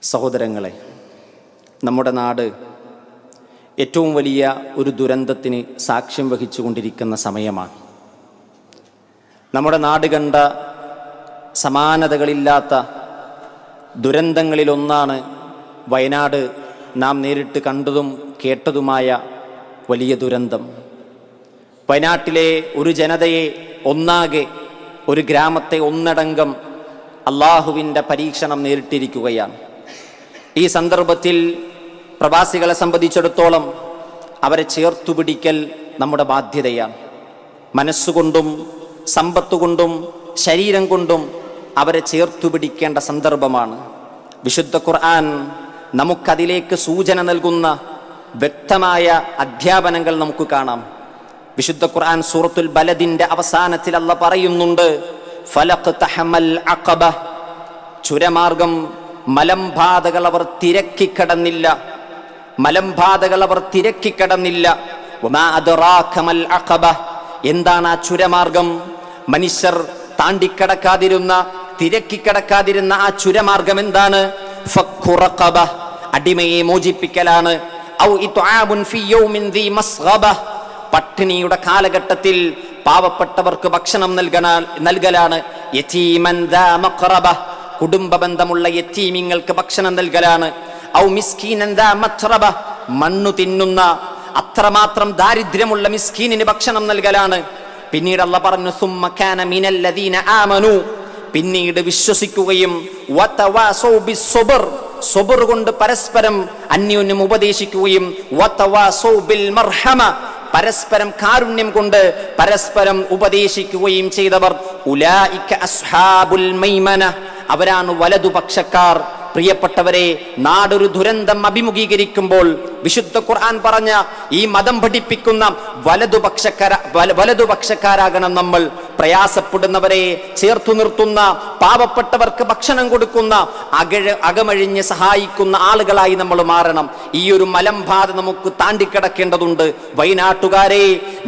സഹോദരങ്ങളെ, നമ്മുടെ നാട് ഏറ്റവും വലിയ ഒരു ദുരന്തത്തിന് സാക്ഷ്യം വഹിച്ചുകൊണ്ടിരിക്കുന്ന സമയമാണ്. നമ്മുടെ നാട് കണ്ട സമാനതകളില്ലാത്ത ദുരന്തങ്ങളിലൊന്നാണ് വയനാട് നാം നേരിട്ട് കണ്ടതും കേട്ടതുമായ വലിയ ദുരന്തം. വയനാട്ടിലെ ഒരു ജനതയെ ഒന്നാകെ, ഒരു ഗ്രാമത്തെ ഒന്നടങ്കം അള്ളാഹുവിൻ്റെ പരീക്ഷണം നേരിട്ടിരിക്കുകയാണ്. ഈ സന്ദർഭത്തിൽ പ്രവാസികളെ സംബന്ധിച്ചിടത്തോളം അവരെ ചേർത്തുപിടിക്കൽ നമ്മുടെ ബാധ്യതയാണ്. മനസ്സുകൊണ്ടും സമ്പത്തുകൊണ്ടും ശരീരം കൊണ്ടും അവരെ ചേർത്തുപിടിക്കേണ്ട സന്ദർഭമാണ്. വിശുദ്ധ ഖുർആൻ നമുക്കതിലേക്ക് സൂചന നൽകുന്ന വ്യക്തമായ അധ്യാപനങ്ങൾ നമുക്ക് കാണാം. വിശുദ്ധ ഖുർആൻ സൂറത്തുൽ ബലദിന്റെ അവസാനത്തിൽ അല്ലാഹ് പറയുന്നുണ്ട്, ഫലഖ്തഹമൽ അഖബ, ചുരമാർഗം മലമ്പാതകൾ അവർ തിരക്കിക്കടന്നില്ല, മലമ്പാതകൾ അവർ തിരക്കിക്കടന്നില്ല. വമാ അദ്റാക മൽ അഖബ, എന്താണ് ആ ചുരമാർഗം? മനുഷ്യർ താണ്ടിക്കടക്കാതിരുന്ന, തിരക്കിക്കടക്കാതിരുന്ന ആ ചുരമാർഗം എന്താണ്? ഫഖു റഖബ, അടിമയെ മോചിപ്പിക്കലാണ്. ഔ ഇത്ആമുൻ ഫീ യൗമിൻ ദീ മസ്ഗബ, പട്ടിണിയുടെ കാലഘട്ടത്തിൽ പാവപ്പെട്ടവർക്ക് ഭക്ഷണം നൽകലാണ്. യതീമൻ ദാ മഖറബ, കുടുംബ ബന്ധമുള്ള യതീമിങ്ങൾക്ക് ഭക്ഷണം നൽകലാണ്. ഔ മിസ്കീനൻ ദാ മത്രബ, മണ്ണു തിന്നുന്ന അത്രമാത്രം ദാരിദ്ര്യമുള്ള മിസ്കീനിന് ഭക്ഷണം നൽകലാണ്. പിന്നീട് അല്ലാഹ് പറഞ്ഞു, സുമ്മ കാന മിനല്ലദീന ആമനു, പിന്നീട് വിശ്വസിക്കുകയും വതവാസൗ ബിസ്സബ്ർ, സബ്ർ കൊണ്ട് പരസ്പരം അന്യോന്യം ഉപദേശിക്കുകയും വതവാസൗ ബിൽ മർഹമ, പരസ്പരം കാരുണ്യം കൊണ്ട് പരസ്പരം ഉപദേശിക്കുകയും ചെയ്തവർ ഉലൈക അസ്ഹാബുൽ മൈമന, അവരാണ് വലതുപക്ഷക്കാർ. പ്രിയപ്പെട്ടവരെ, നാടൊരു ദുരന്തം അഭിമുഖീകരിക്കുമ്പോൾ വിശുദ്ധ ഖുർആൻ പറഞ്ഞ ഈ മതം പഠിപ്പിക്കുന്ന വലതുപക്ഷക്കാരാകണം നമ്മൾ. പ്രയാസപ്പെടുന്നവരെ ചേർത്തു നിർത്തുന്ന, പാവപ്പെട്ടവർക്ക് ഭക്ഷണം കൊടുക്കുന്ന, അകമഴിഞ്ഞ് സഹായിക്കുന്ന ആളുകളായി നമ്മൾ മാറണം. ഈ ഒരു മലമ്പാത നമുക്ക് താണ്ടിക്കിടക്കേണ്ടതുണ്ട്. വയനാട്ടുകാരെ,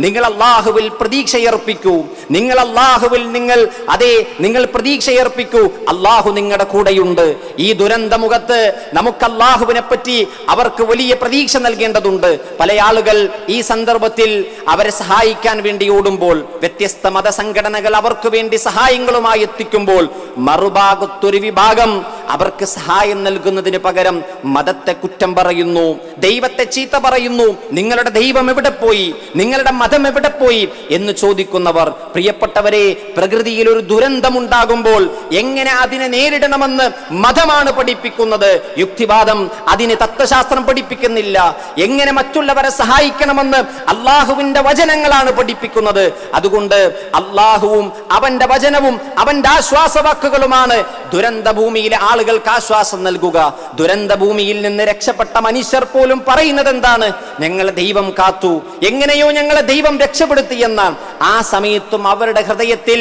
നിങ്ങൾ അല്ലാഹുവിൽ പ്രതീക്ഷയർപ്പിക്കൂ. നിങ്ങൾ അല്ലാഹുവിൽ നിങ്ങൾ പ്രതീക്ഷയർപ്പിക്കൂ. അല്ലാഹു നിങ്ങളുടെ കൂടെയുണ്ട്. ഈ ദുരന്തമുഖത്ത് നമുക്ക് അല്ലാഹുവിനെ പറ്റി അവർക്ക് വലിയ പ്രതീക്ഷ നൽകേണ്ടതുണ്ട്. പല ആളുകൾ ഈ സന്ദർഭത്തിൽ അവരെ സഹായിക്കാൻ വേണ്ടി ഓടുമ്പോൾ, വ്യത്യസ്ത മതസംഘടനകൾ അവർക്ക് വേണ്ടി സഹായങ്ങളുമായി എത്തിക്കുമ്പോൾ, മറുഭാഗത്തൊരു വിഭാഗം അവർക്ക് സഹായം നൽകുന്നതിന് പകരം മതത്തെ കുറ്റം പറയുന്നു, ദൈവത്തെ ചീത്ത പറയുന്നു. നിങ്ങളുടെ ദൈവം എവിടെ പോയി? നിങ്ങളുടെ മതം എവിടെ പോയി എന്ന് ചോദിക്കുന്നവർ. പ്രിയപ്പെട്ടവരെ, പ്രകൃതിയിൽ ഒരു ദുരന്തമുണ്ടാകുമ്പോൾ എങ്ങനെ അതിനെ നേരിടണമെന്ന് മതമാണ് പഠിപ്പിക്കുന്നത്. യുക്തിവാദം അതിന് തത്വശാസ്ത്രം പഠിപ്പിക്കുന്നില്ല. എങ്ങനെ മറ്റുള്ളവരെ സഹായിക്കണമെന്ന് അള്ളാഹുവിന്റെ വചനങ്ങളാണ് പഠിപ്പിക്കുന്നത്. അതുകൊണ്ട് അള്ളാഹുവും അവന്റെ വചനവും അവന്റെ ആശ്വാസവാക്കുകളുമാണ് ദുരന്ത ഭൂമിയിലെ ആളുകൾക്ക് ആശ്വാസം നൽകുക. ദുരന്ത ഭൂമിയിൽ നിന്ന് രക്ഷപ്പെട്ട മനുഷ്യർ പോലും പറയുന്നത് എന്താണ്? ഞങ്ങളെ ദൈവം കാത്തു, എങ്ങനെയോ ഞങ്ങളെ ദൈവം രക്ഷപ്പെടുത്തി എന്നാണ്. ആ സമയത്തും അവരുടെ ഹൃദയത്തിൽ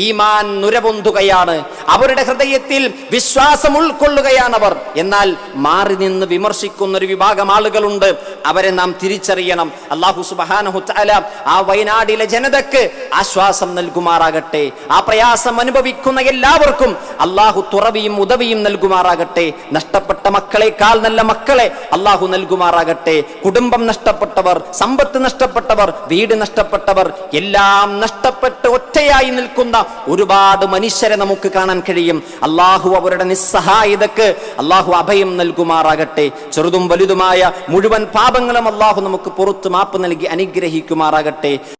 ഈമാൻ നുരപൊന്തുകയാണ്, അവരുടെ ഹൃദയത്തിൽ വിശ്വാസം ഉൾക്കൊള്ളുകയാണവർ. എന്നാൽ മാറി നിന്ന് വിമർശിക്കുന്ന ഒരു വിഭാഗം ആളുകളുണ്ട്. അവരെ നാം തിരിച്ചറിയണം. അല്ലാഹു സുബ്ഹാനഹു തആല ആ വയനാടിലെ ജനതക്ക് ആശ്വാസം നൽകുമാറാകട്ടെ. ആ പ്രയാസം അനുഭവിക്കുന്ന എല്ലാവർക്കും അല്ലാഹു തുറവിയും ഉദവിയും നൽകുമാറാകട്ടെ. നഷ്ടപ്പെട്ട മക്കളെക്കാൾ നല്ല മക്കളെ അല്ലാഹു നൽകുമാറാകട്ടെ. കുടുംബം നഷ്ടപ്പെട്ടവർ, സമ്പത്ത് നഷ്ടപ്പെട്ടവർ, വീട് നഷ്ടപ്പെട്ടവർ, എല്ലാം നഷ്ടപ്പെട്ട് ഒറ്റയായി നിൽക്കുന്ന ഒരുപാട് മനുഷ്യരെ നമുക്ക് കാണാൻ കഴിയും. അല്ലാഹു അവരുടെ നിസ്സഹായതക്ക് അല്ലാഹു അഭയം നൽകുമാറാകട്ടെ. ചെറുതും വലുതുമായ മുഴുവൻ പാപങ്ങളും അല്ലാഹു നമുക്ക് പുറത്തു മാപ്പ് നൽകി അനുഗ്രഹിക്കുമാറാകട്ടെ.